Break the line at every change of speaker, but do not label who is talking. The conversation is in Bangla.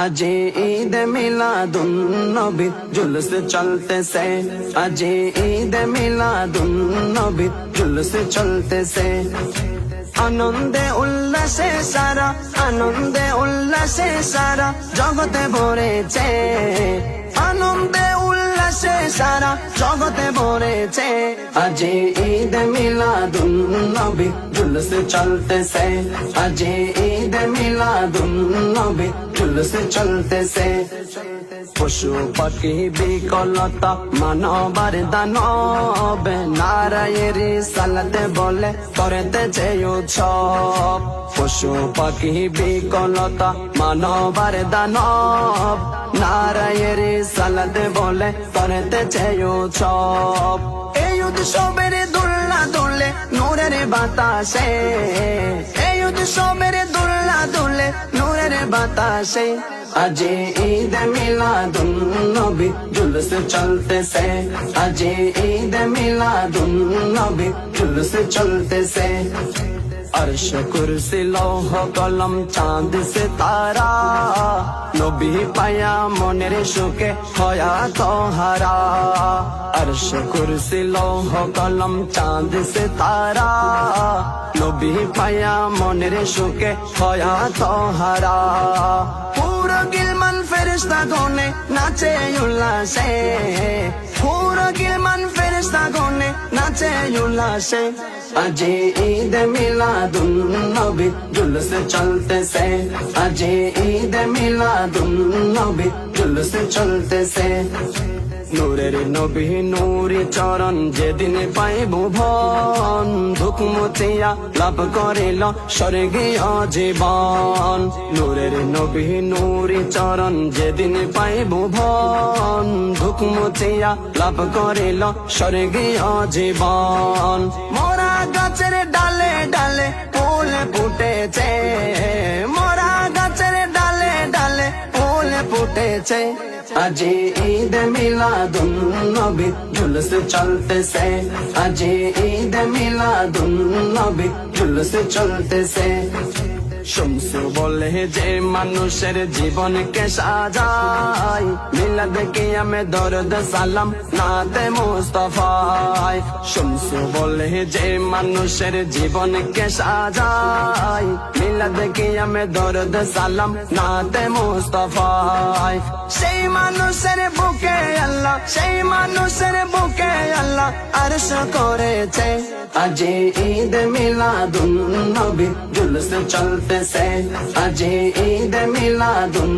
আজি ঈদ মিলাদুন নবী জুলুস চলতেছে, আজি ঈদ মিলাদুন নবী জুলুস চলতেছে। আনন্দে উল্লাসে সারা, আনন্দে উল্লাসে সারা জগতে ভরেছে, আনন্দে উল্লাসে সারা জগতে ভরেছে। আজি ঈদ মিলাদুন নবী জুলুস চলতেছে, আজি ঈদ মিলাদুন নবী জুলুস চলতেছে। পশু পাখি বিকলতা মানবার দানব, নারায়ের সালাতে বলে করেতেছে উৎসব। পশু পাখি বিকলতা মানবার দানব, নারায়ের সালাতে বলে করেতেছে উৎসব। এই উৎসবের দোল্লা দোলে নূরের বাতাসে, এই উৎসবের দোল্লা দোলে নূরের বাতাসে। আজি ঈদ মিলাদুন নবী জুলুস চলতেছে, আজি ঈদ মিলাদুন নবী জুলুস চলতেছে। अर्श कुर्सी लौह कलम चांद सितारा, नबी पाया मनेर सुखे हया तोहारा। अर्श कुर्सी लौह कलम चांद सितारा, नबी पाया मनेर सुखे हया तोहारा। पूरा गिलमान फेरिस्ता गने नाचे उल्लासे, पूरा गिलमान फेरिस्ता गने नाचे उल्लासे। আজি ঈদ মিলাদুন নবী জুলুস চলতেছে, আজি ঈদ মিলাদুন নবী জুলুস চলতেছে। নূরের নবী নূরি চরণ যেদিন পাইব ভন, দুঃখ মুছিয়া লাভ করিল স্বর্গীয় জীবন। নূরের নবী নূরি চরণ যেদিন পাইব ভন, দুঃখ মুছিয়া লাভ করিল স্বর্গীয় জীবন। মোরা গাছের ডালে ডালে ফুল ফুটেছে, মোরা গাছের ডালে ডালে ফুল ফুটেছে। আজি ঈদ মিলাদুন নবী জুলুস চলতেছে, আজি ঈদ মিলাদুন নবী জুলুস চলতেছে। শমসু বলে যে মানুষের জীবনকে সাজায়, মিলাদ কিয়ামে দরুদ সালাম নাতে মুস্তাফায়। শমসু বলে যে মানুষের জীবনকে সাজায়, মিলাদ কিয়ামে দরুদ সালাম নাতে মুস্তাফায়। সেই মানুষের বুকে আল্লাহ, সেই মানুষের বুকে আল্লাহ আরশ করেছে। আজি ঈদ মিলাদুন নবী জুলুস চলতেছে, আজি ঈদ মিলাদুন